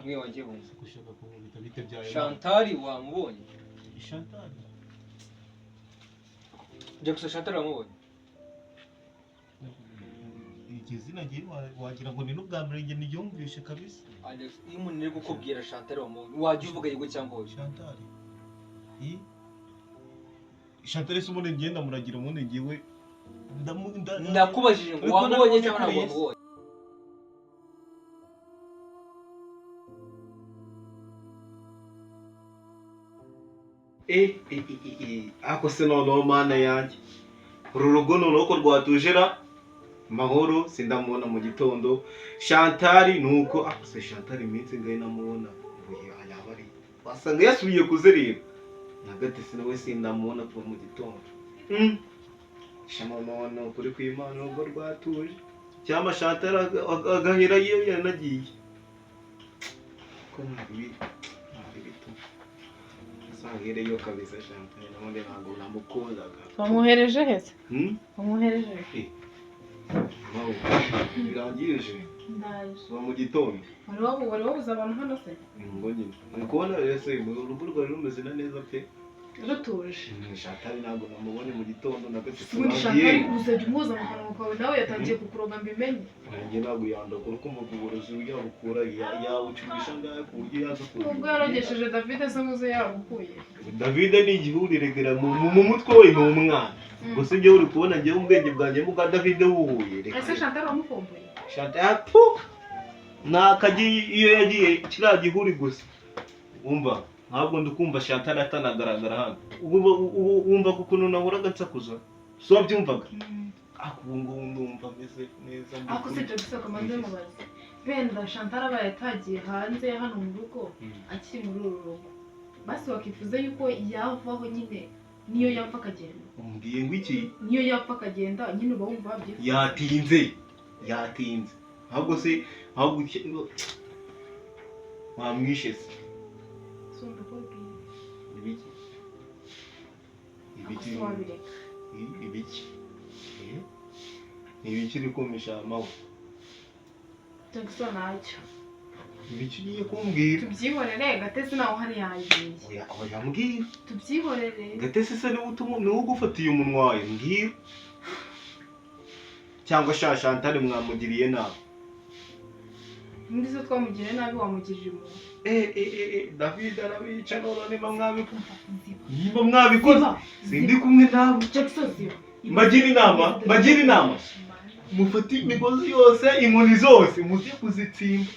mwe wagiye wumva gushaka kumubita bite byayo Chantal wamubonye Chantal Jackson Chantal wamubonye igizina giye wagira ngo ni n'ubwa mbere nge niyumvishe kabisa Alex iyo umuntu ari gukubwira Chantal wamubonye wajya uvuga yego cyangwa oya Chantal Chantal se umuntu ngenda muragira umuntu ngiwe ndakubajije ngo wamubonye cyangwa ntabwo wamubonye ako se noneho mana yanjye uru rugo noneho ko rwatujera mahoro sindamubona mu gitondo Chantal nuko se Chantal iminsi ngaye namubona yaba ari wasanga yasubiye kuzerera nagate se nawe sindamubona kuva mu gitondo shama none kuri kw'Imana urugo rwatuje cyangwa Chantal agahera iyo yanagiye ko nari sangereyo kabisa Chantal naone ntabwo namukundaga bamuhereje hese bamuhereje birangirije ndaje mu gitondo wari wabuze abantu hano se ngo nyine ukubona rero se urugo rwari rumeze neza pe rutuje Chantal ntabwo namubonye mu gitondo nagate ubundi Chantal uzajya umuhoza mu kanwa kawe nawe yatangiye kukuroga mbimenye nanjye ntabwo yandagura uko umuvuguruzi yabukura yawucurisha ngaho ku buryo yaza kugira ubwo yarogesheje David se muze yaragukuye David ni igihurirengera mu mutwe we ni umwana gusa njye uri kubona njye ubwenge bwanjye mu David wuhuye ese Chantal wamukomboye Chantal nakagiye iyo yagiye kiriya gihuri gusa wumva ntabwo ndikumva Chantal atanagaragara hano wumva kuko nahoraga nsakuza so wabyumvaga ubu ngubu ndumva meze neza ako se Jackson kamaze mubaze benda Chantal abaye atagiye hanze hano mu rugo akiri muri uru rugo basi wakifuza yuko yavaho nyine niyo yapfa akagenda umbwiye ngo iki niyo yapfa akagenda nyine uba wumva yatinze ahubwo se ahubwo wamwishe se ibiki uri kumisha amawe Jackson ntacyo ibiki ugiye kumbwira tubyihorere Gatesi nawe hari yagiye oya mbwira tubyihorere Gatesi se niwe ugufatiye umunwa wawe mbwira cyangwa Chantal mwamugiriye nabi muri zo twamugiriye nabi wamugirira impuhwe David arabica none niba mwabikoze sindi kumwe nawe Jackson mbagira inama mufate imigozi yose inkoni zose muze kuzitsimba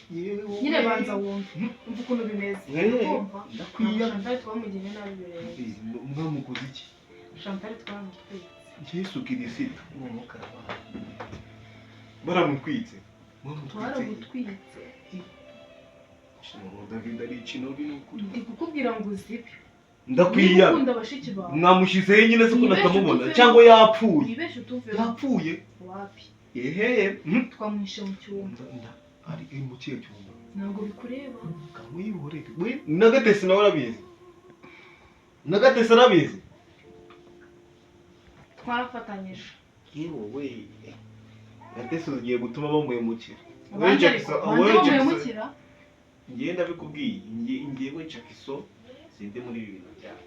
nyine banza wumve umva ukuntu bimeze ndakwiye Chantal twamugiriye nabi birebe mwamukoze iki Chantal twamutwitse Yesu Kirisito baramutwitse twaragutwitse David ari ikino binukuri ndi kukubwira ngo uzibe ndakwiya mwamushyizeho nyine se ko natamubona cyangwa yapfuye ibeshe utuve yapfuye wapi twamwishe mu cyumba ari mu kihe cyumba ntabwo bikureba kamwihorere we nagatesi nawe arabizi twarafatanyije yewe Gatesi ugiye gutuma bamuhemukira bamuhemukira ngiye ndabikubwiye ngiyewe Jackson sinde muri ibi bintu byawe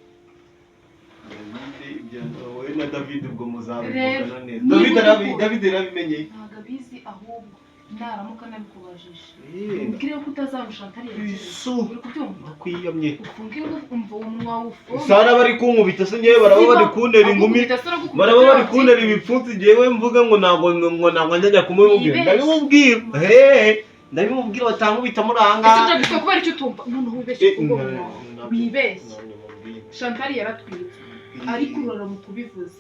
wowe na David ubwo muzabivugana neza David yarabimenye ntabwo abizi ahubwo naramuka nabikubajije ubwire ko utazarusha Chantal yagiye uri kubyumva ndakwiyamye ufunge umva uwo munwa wufunge sara bari kunkubita se ngewe baraba bari kuntera ingumi baraba bari kuntera ibipfunsi ngewe mvuga ngo ntabwo njya kumubwira ndabimubwira batankubita muri aha ngaha ese Jackson kubera icyo utumva noneho wibeshye ubwo wibeshye Chantal yaratwitse ariko urara mu kubivuze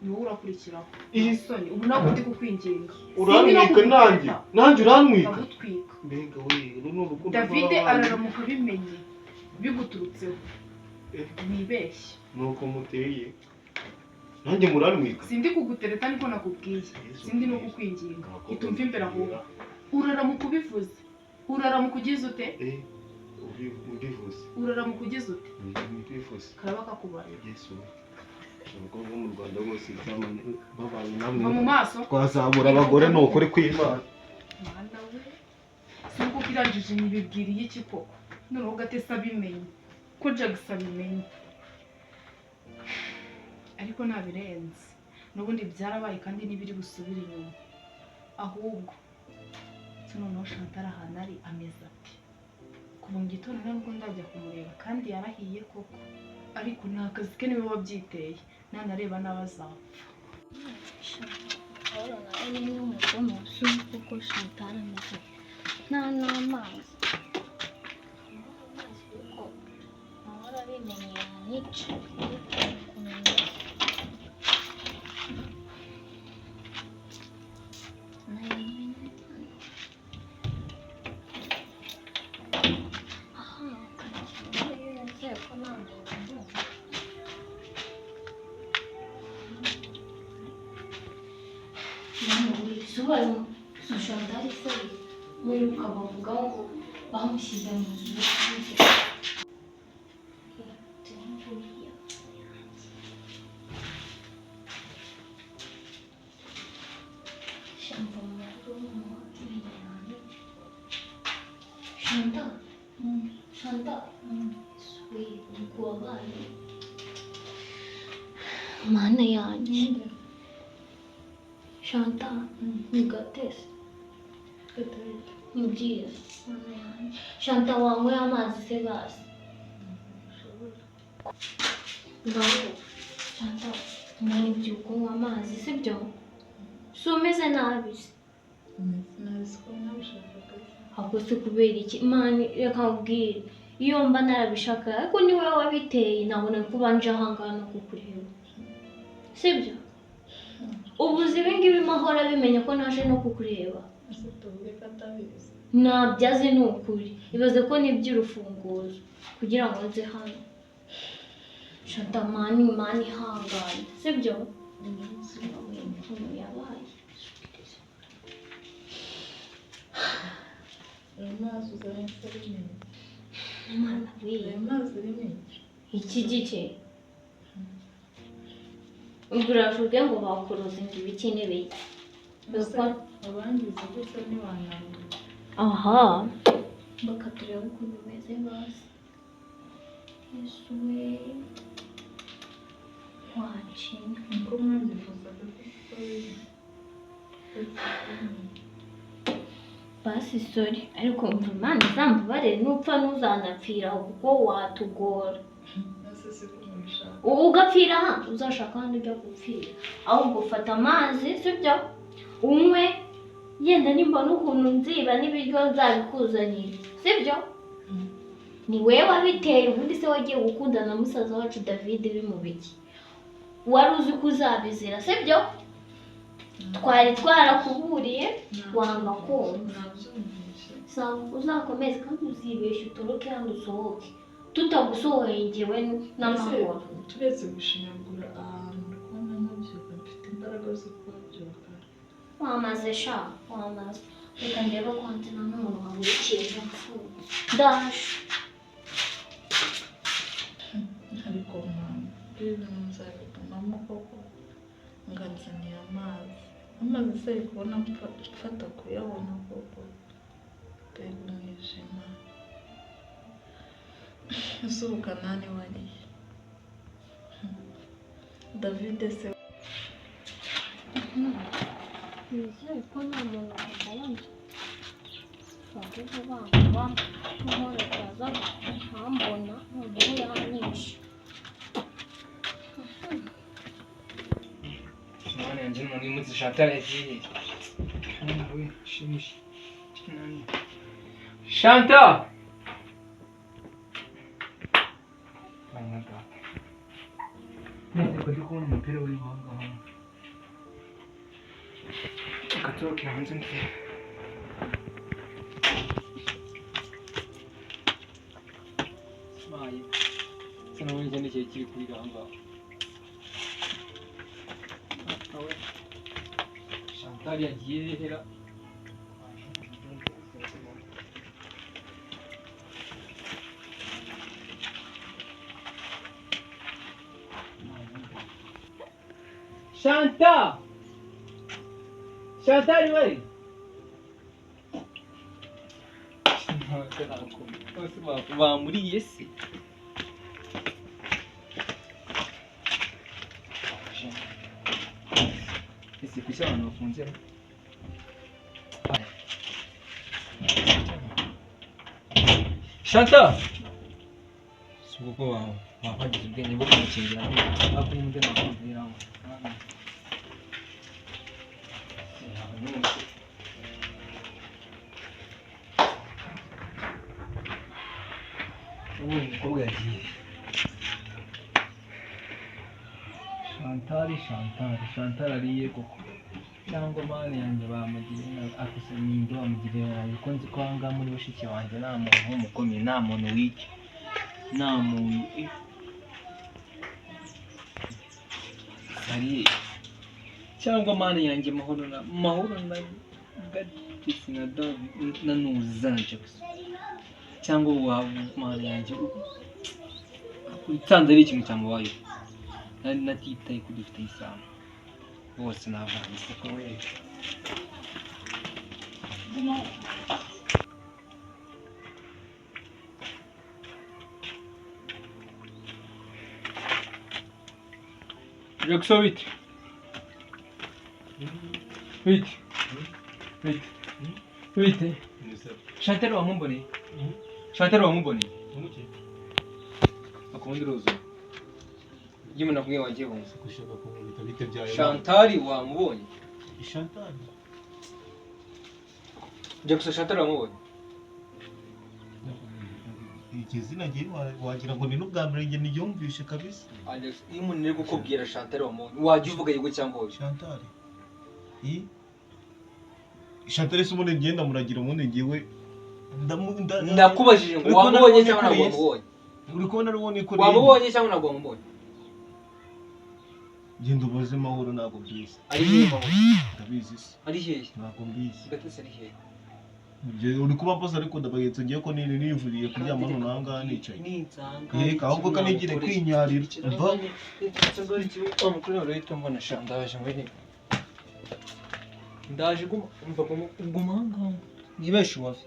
ni wowe urakurikiraho isoni ubu ntabwo ndi kukwinginga urantwika nanjye urantwika ndagutwika mbega we uru ni urukundo David araramuka bimenye biguturutseho wibeshye nuko muteye nanjye murantwika sindi kugutereta niko nakubwiye sindi no kukwinginga itumva imbere ahubwo uraramuka ubivuze uraramuka ugize ute uraramuka ugize ute karaba kakubaye abakobwa bo mu Rwanda bose babanye namwe mu maso twazabura abagore ni ukuri kw'Imana si uko irangije ntibibwiriye iki koko noneho gatese abimenye ko Jackson abimenye ariko ntabirenze n'ubundi byarabaye kandi n'ibiri busubire inyuma ahubwo noneho Chantal ahantu ari ameze ati kuva mu gitondo ntabwo ndajya kumureba kandi yarahiye koko ariko nta kazi ke niwe wabyiteye nanareba n'abazapfa ari n'umugomo kuko Chantal ameze nta n'amazi kuko ahora abimenye yanyica Chantal se wiruka bavuga ngo bamushyize mu nzu Chantal wabaye mana yanjye Chantal ni Gatesi ni byiza mana yanjye Chantal wanyweye amazi se basi ngaho Chantal umenya ibyo kunywa amazi sibyo si umeze nabi se ahubwo se kubera iki mani reka nkubwire iyo mba narabishaka ariko ni wowe wabiteye nabona kuba nje ahangaha no kukureba sibyo ubuze ibingibi mahora bimenya ko naje no kukureba nabyaze ni ukuri ibaze ko n'iby'urufunguzo kugira ngo nze hano Chantal mani hangana sibyo yabaye amazi uzanye serine mwana we amazi rimwe iki gice uravuga ngo bakuroza ngo ibiki n'ibiki abangiza gusa ntibananira aha bakatureba uko bimeze basi yesu we wacina niko mwabyifuzaga kuko basi sorry ariko Imana izambabarire nupfa ntuzanapfira kuko watugora ugapfira hano uzashaka ahandi ujya gupfira ahubwo ufata amazi sibyo unywe yenda nimba n'ukuntu nziba n'ibiryo nzabikuzanira sibyo ni wewe wabiteye ubundi se wagiye gukundana na musaza wacu David bimubiki wari uzi ko uzabizira sibyo twari twarakuburiye wanga kumva uzakomeze kandi uzibeshe utoroke hano usohoke tutagusohoye njyewe n'amahoro turetse gushinyagura ahantu kubona ntubyuka mfite imbaraga zo kubabyuka wamaze sha wamaze reka ndebe kwanze na n'umuntu waburikiye mpfuye ndaje ariko mama ibintu nzabigumamo koko nganzaniye amazi se ari kubona mfata kuyabona koko mbega umwijima ese ubu Kanani wariye David se nizere ko nta muntu wabona bavuze bamba nk'uhora kaza ntambona noneho yamwishe Mwana yanjye none imutse Chantal yagiye we shimisha Chantal Mwana nese ko ndikubona umupira uri hanga hano akatoke hanze mfite Mayi sana wenje n'icyo kiri kuri hanga Chantal yagiye hera Chantal we bose bamuriye se. Ese kuki abantu bafunze? Chantal! Si ubwo wabagize ubwenge bwo kumukingira ariko n'undi nakumviraho. Ubu umukobwa yagiye. Chantal ariye koko. Cyangwa mani yanjye bamugiriye akose ninde wamugiriye nabi ko nzi ko ahangaha muri bashiki wanjye nta muntu w'umukomeye, nta muntu w'iki, nta muntu ariye. Cyangwa mani yanjye mahoro na Gatisi na David na Nuzanje gusa. Cyangwa waba mani yanjye utanze ari ikintu cyamubayeho. Nari natitaye ko dufite isano. Bose navanye ko we. Jackson vite. Chantal wamubonye? Akunda uruzo. Yimo nakubwiye wagiye wumva. Gushaka kumubita bite byayo. Chantal wamubonye? Chantal. Jackson Chantal wamubonye? Ikizina ngiye wagira ngo ni n'ubwa mbere nge niyumvishe kabisa. Alex, iyo umuntu ari gukubwira Chantal wamubonye, wajya uvuga yego cyangwa oya? Chantal. Chantal se ubundi ngenda muragira ubundi ngiwe ndakubajije ngo wamubonye cyangwa ntabwo wamubonye? Uri kubona rubone ko wamubonye cyangwa ntabwo wamubonye? Genda ubaze mahoro ntabwo byiza. Ari hehe mahoro? Ndabizi se. Ari hehe? Ntabwo mbizi. Gatese ari hehe? Uri kuba boss ariko ndabagetso ngiye ko nini nivuriye kuryama none nanga nicaye. Ninsanga. Ahubwo kanigire kwinyarira. Mva. Umukuru rero mbona shandaje ngo ni. Ndaje gumanga. Nibeshe wafi.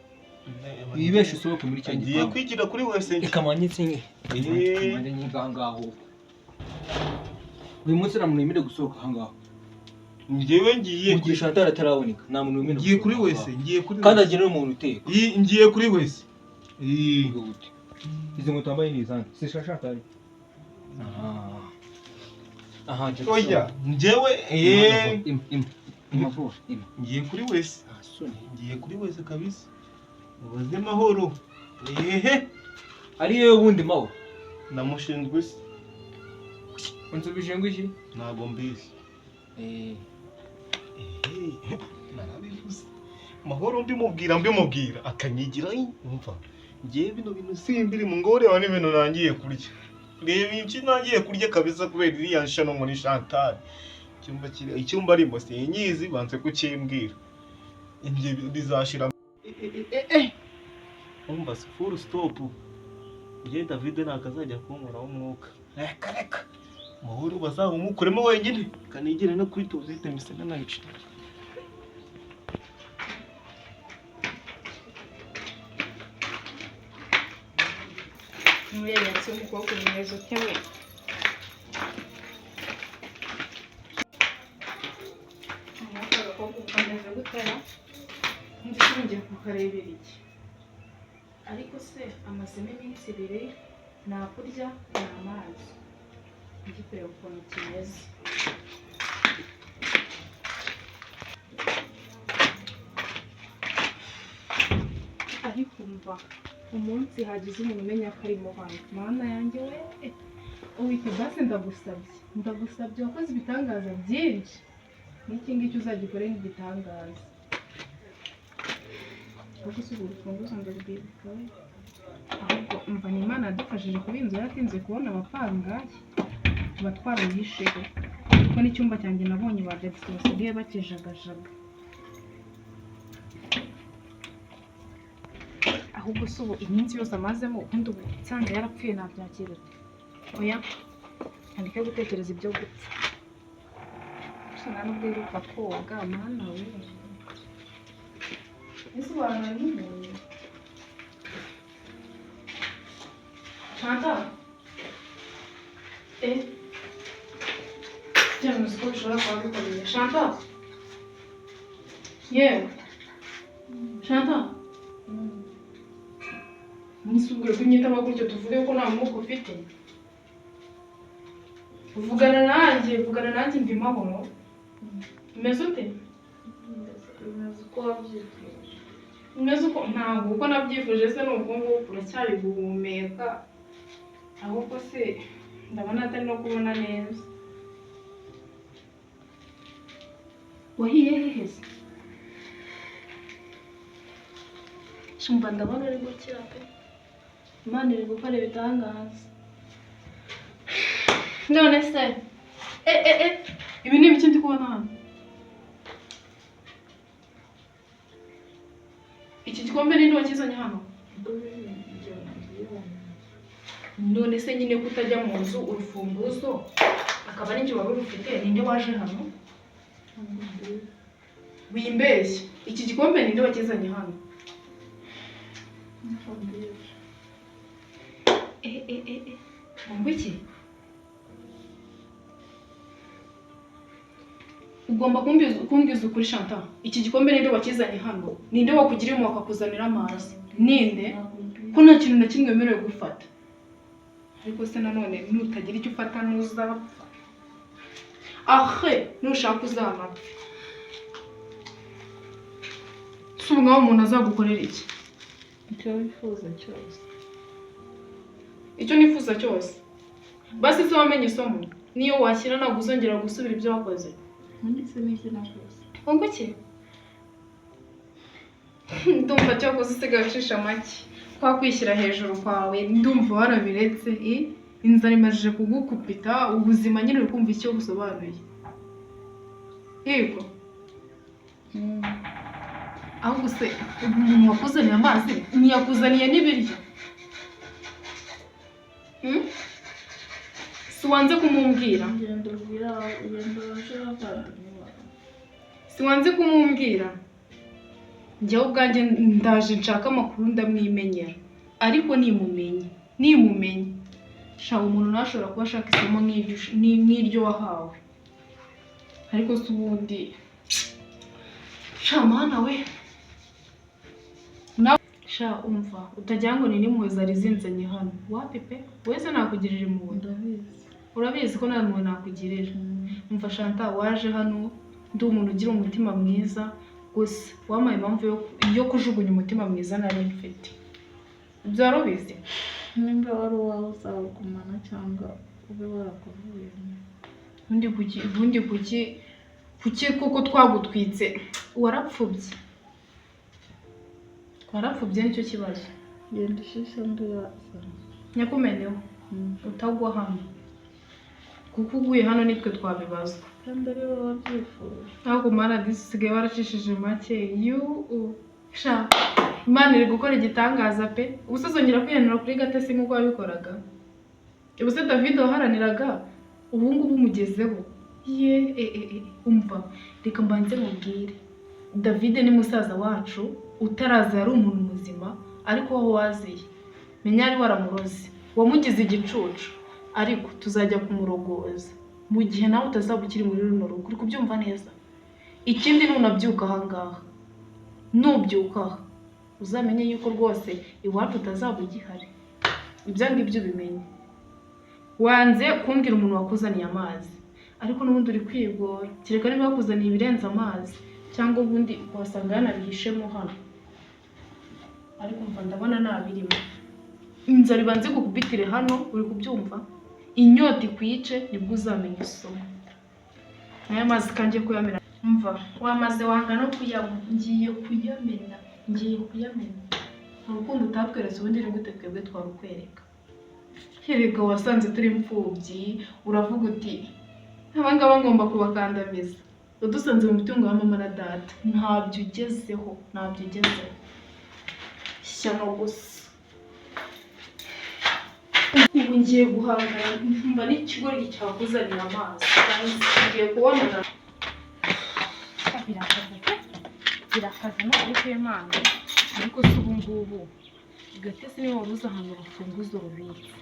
Ibeshe usohoke muri cyo ngiye kwigira kuri wese. Ikamanyitse nke. Mande nyigangaho. Uyu munsi namunimire gusohoka hangaho. Ngiye kuri Chantal ataraboneka nta muntu wemera. Ngiye kuri wese, kandi agira umuntu uteka. Ngiye kuri wese. Izi ngo tambaye ni zandi. Si Chantal. Aha. Oya, njyewe imavura. Ngiye kuri wese. Ngiye kuri wese kabisa. Ubaze mahoro. Ari yewe bundi mahoro. Namushinzwe se. Unsubije ngo iki? Ntabwo mbizi. Mahoro mbimubwira akanyigira umva. Ngiye bino bintu simbiri mu ngore wa n'ibintu nangiye kurya. Reba iki nangiye kurya kabisa kubera iriya nshano muri Chantal. Icyumba arimo sinyizi banze kukimbwira. Ibyo bizashira. Umva full stop. Ngiye David nakazajya kunkoraho umwuka. Reka. Mahoro bazaho umukuremo wenyine kanigire no kuri tuzite misana nayica. Mwe yatse umukobwa mwiza utewe. Umukobwa ukomeza gutera. Ngiye kukarebera iki. Ariko se amazemo iminsi 2 nakurya n'amazi. Ngiye ukuntu kimeze. Ariko umva umunsi hagize umuntu umenya ko ari mu bantu mana yanjye we uwite basi ndagusabye wakoze ibitangaza byinshi n'iki ngiki uzagikore nk'igitangaza ahubwo si urufunguzo ndabwibika we ahubwo umva ni Imana yadufashije kuba inzu yaratinze kubona abapangayi tuba twarayisheho kuko n'icyumba cyanjye nabonye ba Jackson basigaye bakijagajaga ahubwo si ubu iminsi yose amazemo ubundi ubu nsanga yarapfuye nabyakira oya andike gutekereza ibyo gupfa gusa nta n'ubwo yiruka koga mana we ese abantu n'umuntu Chantal. Cyangwa se ko bishobora kuba bikomeye. Chantal. Yewe. Chantal. Nisubwire ko unyitaba gutyo tuvuge ko nta mwuka ufite. Vugana nanjye mbi mahoro. Umeze ute? Umeze uko wabyifuje. Umeze uko ntabwo uko nabyifuje se n'ubwo ngubu uracyari guhumeka. Ahubwo se ndabona atari no kubona neza. Wahiye hehe se? Shumva ndabona ari gukira pe. Imana iri gukora ibitangaza. None se ibi ni ibiki ndi kubona hano? Iki gikombe ninde wakizanye hano? None se nyine kutajya mu nzu urufunguzo akaba ari njye wari urufite, ninde waje hano? Wimbeshye. Iki gikombe ninde wakizanye hano? Wumva iki? Ugomba kumbwiza ukuri Chantal. Iki gikombe ninde wakizanye hano? Ninde wakugiriye mu akakuzanira amazi? Ninde? Ko nta kintu na kimwe wemerewe gufata. Ariko se nanone nutagira icyo ufata ntuzapfa. Nushaka uzamapfa. Subwa umuntu azagukorera iki? Icyo wifuza cyose. Icyo nifuza cyose. Basi se wamenye isomo. Niyo washyira ntabwo uzongera gusubira ibyo wakoze. Nanditse n'iki nakoze. Wumva iki? Ndumva cyakoze usigaye ucisha make. Kwa kwishyira hejuru kwawe ndumva warabiretse. Inzara imajije kugukupita, ubuzima nyine uri kumva icyo busobanuye. Yego. Ahubwo se umuntu wakuzaniye amazi ntiyakuzaniye n'ibiryo? Si wanze kumumbwira? Ugenda waje bavandimwe. Si wanze kumumbwira? Njyewe ubwanjye ndaje nshaka amakuru ndamwimenyera. Ariko nimumenye. Shaka umuntu nashobora kuba ashaka isomo nk'iryo wahawe. Ariko se ubundi Shamana we. Sha umva utajya ngo ni nimwe zari zinzanye hano. Wapi pe? Wese nakugirira impuhwe. Ndabizi. Urabizi ko nta muntu nakugirira. Umva Chantal waje hano ndi umuntu ugira umutima mwiza. Gusa wamaye impamvu yo kujugunya umutima mwiza nari mfite. Ibyo warubizi? Nimba wari uwawe uzawugumana cyangwa ube warakuvuye. Ubundi kuki kuko twagutwitse warapfubye. Warapfubye nicyo kibazo. Genda ishisha nduyazana. Nyakumeneho. Utagwa hano. Kuko uguye hano nitwe twabibazwa. Kandi ari wowe wabyifuje. Ntabwo Mana disigaye waracishije make. Sha Imana iri gukora igitangaza pe. Ubusazongera kwihanira kuri Gatesi nk'uko wabikoraga. Ubuse David waharaniraga ubu ngubu umugezeho. Umva reka mbanze mubwire. David ni musaza wacu utaraza yari umuntu muzima ariko aho waziye. Menya ari waramuroze. Wamugize igicucu ariko tuzajya kumurogoza. Mu gihe nawe utazaba ukiri muri runo rugo. Uri kubyumva neza? Ikindi nunabyuka ahangaha. Nubyuka uzamenye yuko rwose iwacu utazaba ugihari. Ibyo ngibyo bimenye. Wanze kumbwira umuntu wakuzaniye amazi. Ariko n'ubundi uri kwigora. Kereka niba yakuzaniye ibirenze amazi cyangwa ubundi wasanga yanabihishemo hano. Ariko mva ndabona nabirimo. Inzara ibanze kukubitire hano uri kubyumva? Inyota ikwice nibwo uzamenya isomo. Aya mazi kanjye kuyamena. Mva wamaze wanga no kuyanywa. Ngiye kuyamena. Urukundo utatweretse ubundi ni gute twebwe twarukwereka? Herega wasanze turi imfubyi uravuga uti abangaba ngomba kubakandamiza. Udusanze mu mutungo wa mama na data. Ntabyo ugezeho. Shyano gusa. Ubu ngiye guhangana mba n'ikigori cyakuzanira amazi. Ngiye kubonana. Birakaze no kuri Imana. Ariko se ubu ngubu Gatesi niwe wari uzi ahantu urufunguzo rubitse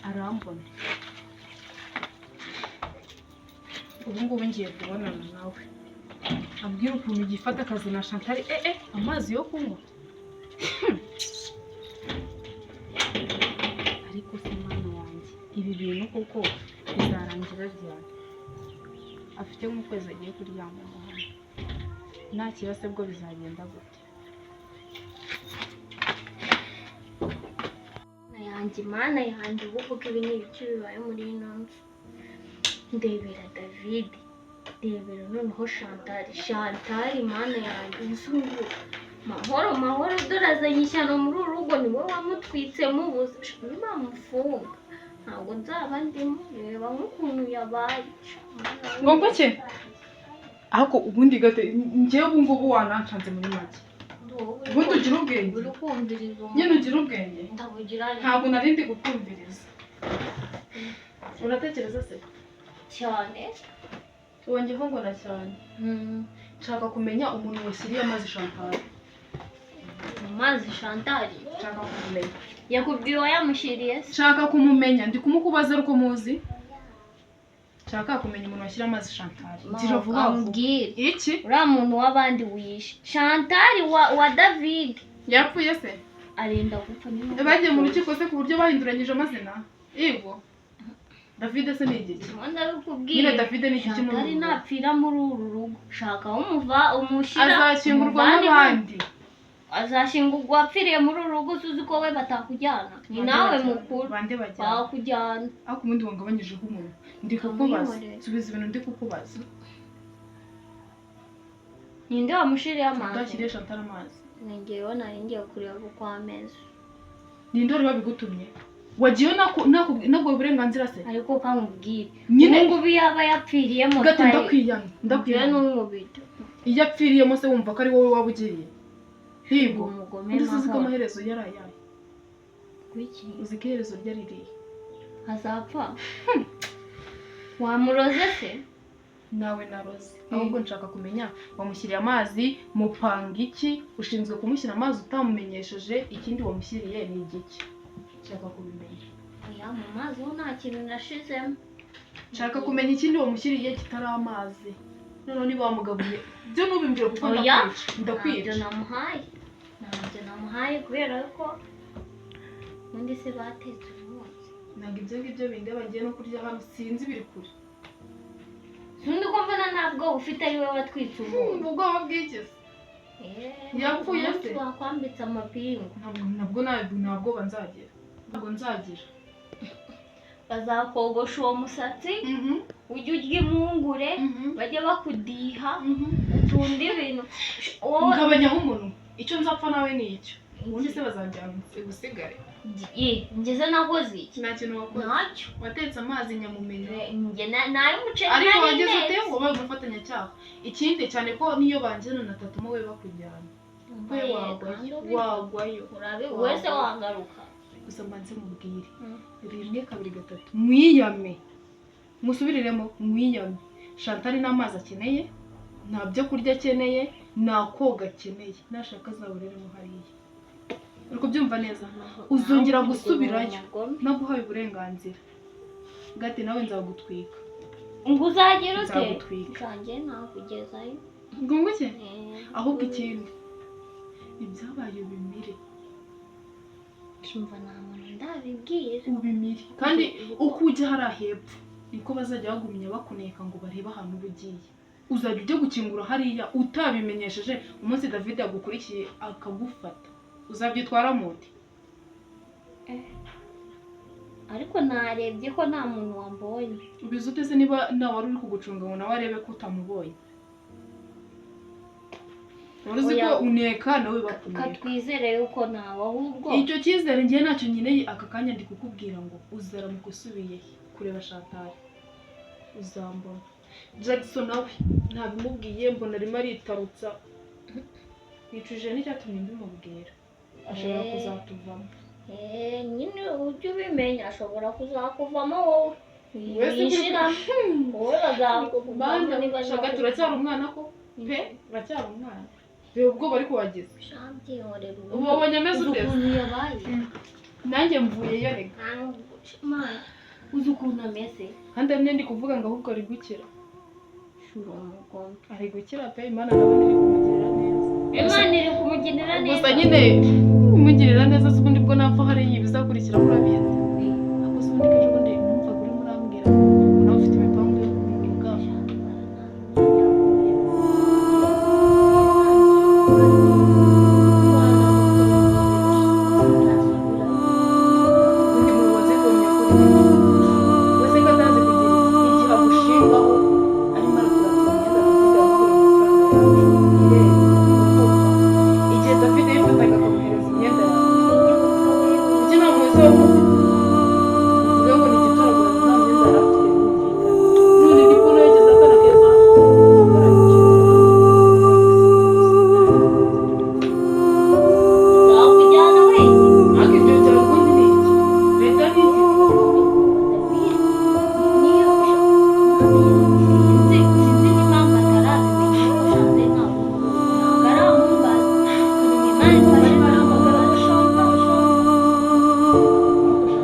arambona. Ubu ngubu ngiye kubonana nawe ambwira ukuntu gifata akazi na Chantal. Amazi yo kunywa ariko se mwana wanjye ibi bintu koko bizarangira ryari? Afite nk'ukwezi agiye kuryama hano, nta kibazo bwo bizagenda gute? Mana yanjye ubu kuko ibi ni ibiki bibaye muri ino nzu. Ndebera David, ndebera noneho Chantal mana yanjye uzungu. Mahoro dore azanye ishyano muri uru rugo, ni wowe wamutwitse mubuze. Nibamufunga ntabwo nzaba ndimo, reba nk'ukuntu yabaye. Ngo cye ahubwo ubundi gate njyewe ubu ngubu wanancanze muri make. Ubundi ugira ubwenge, uri kumviriza nyine ugira ubwenge. ndabugira Ntabwo nari ndi gukumviriza. Uratekereza se cyane wongeho ngora cyane. Nshaka kumenya umuntu wasiriye amazi Chantal. Amazi Chantal Nshaka kumumenya. yakubwiye wayamushiriye se? Nshaka kumumenya, ndi kumukubaza ariko muzi. Nshaka kumenya umuntu washyira amazi Chantal. Gira vuba Ambwira iki? uriya muntu w'abandi wishe Chantal wa David Yapfuye se? arenda gupfa. Bagiye mu rukiko se ku buryo bahinduranyije amazina? Yego. David se ni igiki? ndabikubwira. Nyine David ni igiki muri Chantal uru rugo? napfira muri uru rugo, shaka umushyira Azashyingurwa n'abandi. azashyingurwa apfiriye muri uru rugo. Uzi ko we batakujyana, ni nawe mukuru Bande bajyana. bakujyana. Ariko ubundi wangabanyijeho umuntu. Ndi kukubaza. Subiza ibintu ndi kukubaza. Ninde wamushiriye amazi? Udashyiriye Chantal amazi. Ningewe nari ngiye kureba uko ameze. Ninde wari wabigutumye? Wagiye nabwo uburenganzira se? Ariko kamubwire Nyine ngubu yaba yapfiriyemo gate ndakwiyana. ndakwiyana n'umubito. Iyo apfiriyemo se wumva ko ari wowe wabugiriye. Higo. Umugome Ndetse uzi ko mahoro. amaherezo yari ayahe? Kuki Uzi ko iherezo ryari ririhe? azapfa? Wamuroze se? Nawe naroze. Ahubwo nshaka kumenya wamushyiriye amazi mupanga iki? Ushinzwe kumushyira amazi utamumenyesheje, ikindi wamushyiriye ni igiki? Nshaka kubimenya. Oya mu mazi ho nta kintu nashizemo. Nshaka kumenya ikindi wamushyiriye kitari amazi. Noneho niba wamugabuye byo nubimbwira kuko Oya ndakwica. ntabyo namuhaye kubera ko ubundi se batetse umunsi. Ntabwo ibyo ngibyo bindeba ngiye no kurya hano sinzi biri kure. Ntundi ko mbona ntabwo ufite ari we watwitse umunsi. Ubwoba bw'igeze. Yapfuye se? Wakwambitse amapingu. Ntabwo banzagira. Ntabwo nzagira. Bazakogosha uwo musatsi, ujye urya impungure, bajye bakudiha, utunde ibintu. Ngabanyaho umuntu. Icyo nzapfa nawe ni icyo. Ubundi se bazajyana ubusigare. Ngeze nakoze iki? Nta kintu wakoze. Ntacyo. Watetse amazi nyamumenya. Njye nayo umuceri Ariko nari wageze ute neza. ngo babe umufatanyacyaha. Ikindi cyane ko niyo banjyana na tatuma we bakujyana. We wagwayo. Wese wagaruka. Gusa mbanze mubwire. Rimwe kabiri gatatu. Mwiyame. Musubiriremo mwiyame. Chantal n'amazi akeneye, nta byo kurya akeneye, nta koga akeneye. Nashaka azabureremo hariya. Uri kubyumva neza? Uzongera gusubirayo. Naguhaye uburenganzira. Gati nawe nzagutwika. Ngo uzagera ute? Nzagutwika. Nzanjye nakugezayo. Ngo iki? Ahubwo ikindi. Ibyabaye ubimire. Shumva nta muntu ndabibwira. Ubimire. Kandi uko ujya hariya hepfo niko bazajya bagumya bakuneka ngo barebe ahantu uba ugiye. Uzajya ujya gukingura hariya utabimenyesheje, umunsi David yagukurikiye akagufata. Uzabyitwara muti? Ariko narebye ko nta muntu wambonye. Ubizi ute se niba nawe wari uri kugucunga ngo nawe arebe ko utamubonye? Uruzi ko uneka nawe bakuneka. Katwizere yuko nawe ahubwo. Icyo cyizere ngiye nacyo nkeneye aka kanya ndi kukubwira ngo uzaramuka usubiye kureba Chantal. Uzambona. Jackson nawe ntabimubwiye mbona arimo aritarutsa. Yicuje n'icyatumye mbimubwira. Ashobora kuzatuvamo. Nyine ujye ubimenya ashobora kuzakuvamo wowe. Yishiramo. Wowe bazakuvamo niba Shaka turacyari umwana ko? Pe, uracyari umwana. reba ubwoba ariko wagize shabyihorera ubu wabonye ameze uzi ute ukuntu yabaye nanjye mvuyeyo reka Mana, uzi ukuntu ameze kandi amwe ndi kuvuga ngo ahubwo ari gukira shura umugomba ari gukira pe Imana nawe iri kumugirira neza Imana iri kumugirira neza gusa nyine imugirira neza se ubundi bwo napfa hariya ibizakurikira murabizi ako se ubundi kejo bundi numvaga urimo urambwira nawe ufite imipangu yo kumwuga undi mubaze kumenya kuri wese ko atazi kugira igihe agushingaho arimo arakuratira imyenda akavuga ngo igihe David yifataga akamuhereza imyenda yawe iki nta muzi wo uvuga ngo ni igitoragura nta myenda yari afite none ni ko yageze akana keza wakujyana wenyine ariko ibyo byawe ubundi ni iki leta ni iki niyo sinzi n'impamvu atarabimenya ko shanze ntabwo aramumbaza Imana ifashe ntahamagara shomba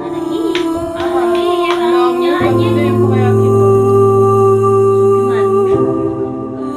arahiye baramujyanye kuba yakita Imana imushobora kuvuga